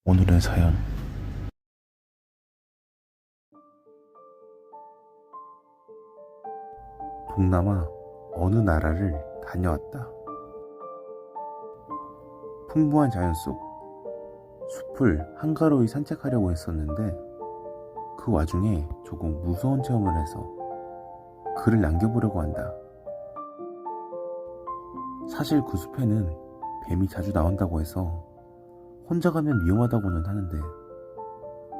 오늘의 사연. 동남아 어느 나라를 다녀왔다. 풍부한 자연 속 숲을 한가로이 산책하려고 했었는데 그 와중에 조금 무서운 체험을 해서 글을 남겨보려고 한다. 사실 그 숲에는 뱀이 자주 나온다고 해서 혼자 가면 위험하다고는 하는데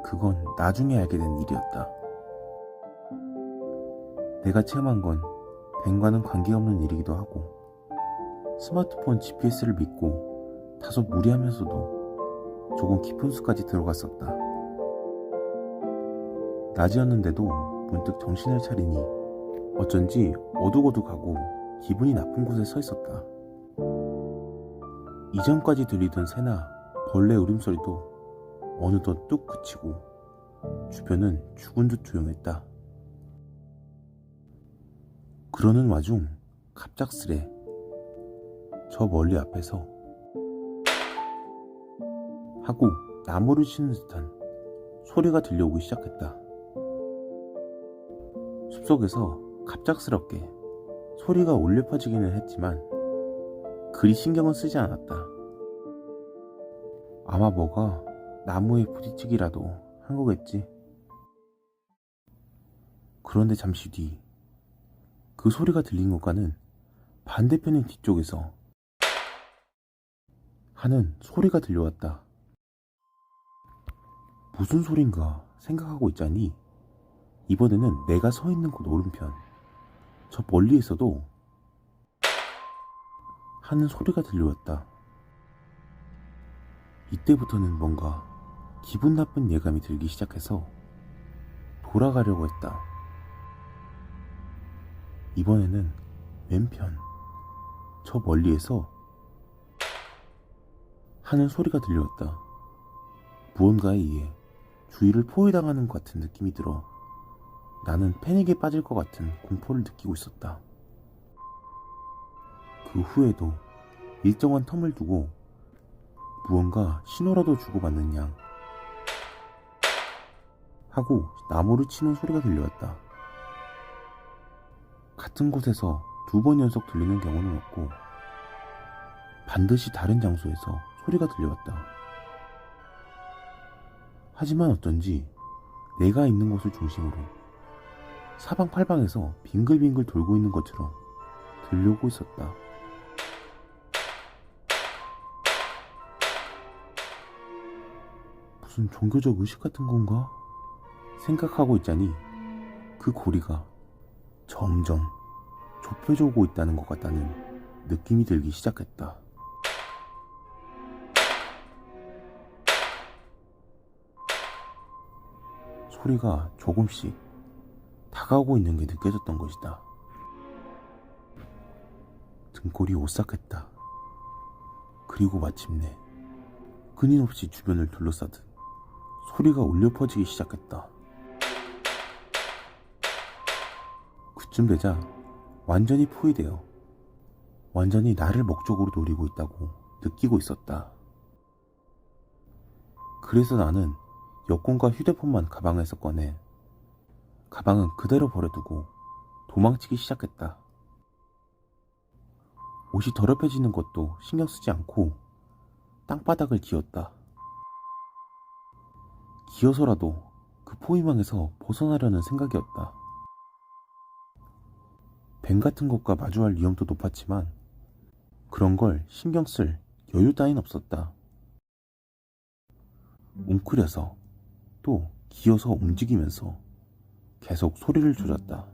그건 나중에 알게 된 일이었다. 내가 체험한 건 뱀과는 관계없는 일이기도 하고 스마트폰 GPS를 믿고 다소 무리하면서도 조금 깊은 숲까지 들어갔었다. 낮이었는데도 문득 정신을 차리니 어쩐지 어둑어둑하고 기분이 나쁜 곳에 서 있었다. 이전까지 들리던 새나 벌레 울음소리도 어느덧 뚝 그치고 주변은 죽은 듯 조용했다. 그러는 와중 갑작스레 저 멀리 앞에서 하고 나무를 치는 듯한 소리가 들려오기 시작했다. 숲속에서 갑작스럽게 소리가 울려 퍼지기는 했지만 그리 신경은 쓰지 않았다. 아마 뭐가 나무에 부딪히기라도 한 거겠지. 그런데 잠시 뒤 그 소리가 들린 것과는 반대편의 뒤쪽에서 하는 소리가 들려왔다. 무슨 소린가 생각하고 있자니 이번에는 내가 서 있는 곳 오른편 저 멀리에서도 하는 소리가 들려왔다. 이때부터는 뭔가 기분 나쁜 예감이 들기 시작해서 돌아가려고 했다. 이번에는 왼편 저 멀리에서 하는 소리가 들려왔다. 무언가에 의해 주위를 포위당하는 것 같은 느낌이 들어 나는 패닉에 빠질 것 같은 공포를 느끼고 있었다. 그 후에도 일정한 텀을 두고 무언가 신호라도 주고받는 양 하고 나무를 치는 소리가 들려왔다. 같은 곳에서 2번 연속 들리는 경우는 없고 반드시 다른 장소에서 소리가 들려왔다. 하지만 어쩐지 내가 있는 곳을 중심으로 사방팔방에서 빙글빙글 돌고 있는 것처럼 들려오고 있었다. 무슨 종교적 의식 같은 건가? 생각하고 있자니 그 고리가 점점 좁혀져 오고 있다는 것 같다는 느낌이 들기 시작했다. 소리가 조금씩 다가오고 있는 게 느껴졌던 것이다. 등골이 오싹했다. 그리고 마침내 끊임없이 주변을 둘러싸듯 소리가 울려 퍼지기 시작했다. 그쯤 되자 완전히 포위되어 완전히 나를 목적으로 노리고 있다고 느끼고 있었다. 그래서 나는 여권과 휴대폰만 가방에서 꺼내 가방은 그대로 버려두고 도망치기 시작했다. 옷이 더럽혀지는 것도 신경 쓰지 않고 땅바닥을 기었다. 기어서라도 그 포위망에서 벗어나려는 생각이었다. 뱀 같은 것과 마주할 위험도 높았지만 그런 걸 신경 쓸 여유 따윈 없었다. 웅크려서 또 기어서 움직이면서 계속 소리를 줄였다.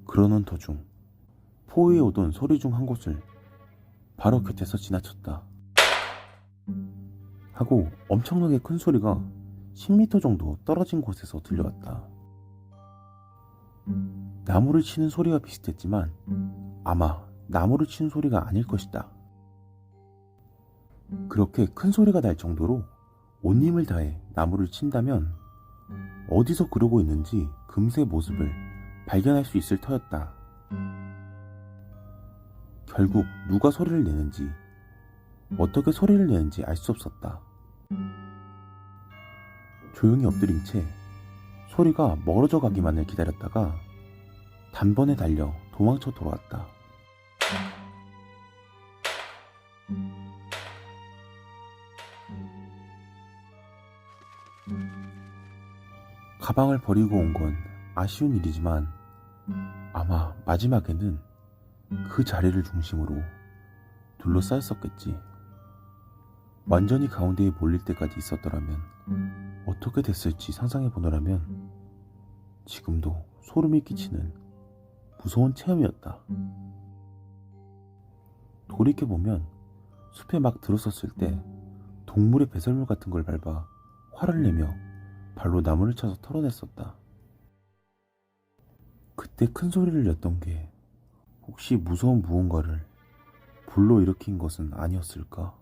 그러는 도중 포위해 오던 소리 중 한 곳을 바로 곁에서 지나쳤다. 하고 엄청나게 큰 소리가 10m 정도 떨어진 곳에서 들려왔다. 나무를 치는 소리와 비슷했지만 아마 나무를 치는 소리가 아닐 것이다. 그렇게 큰 소리가 날 정도로 온 힘을 다해 나무를 친다면 어디서 그러고 있는지 금세 모습을 발견할 수 있을 터였다. 결국 누가 소리를 내는지 어떻게 소리를 내는지 알 수 없었다. 조용히 엎드린 채 소리가 멀어져 가기만을 기다렸다가 단번에 달려 도망쳐 돌아왔다. 가방을 버리고 온 건 아쉬운 일이지만 아마 마지막에는 그 자리를 중심으로 둘러싸였었겠지. 완전히 가운데에 몰릴 때까지 있었더라면 어떻게 됐을지 상상해 보노라면 지금도 소름이 끼치는 무서운 체험이었다. 돌이켜보면 숲에 막 들어섰을 때 동물의 배설물 같은 걸 밟아 화를 내며 발로 나무를 쳐서 털어냈었다. 그때 큰 소리를 냈던 게 혹시 무서운 무언가를 불러일으킨 것은 아니었을까?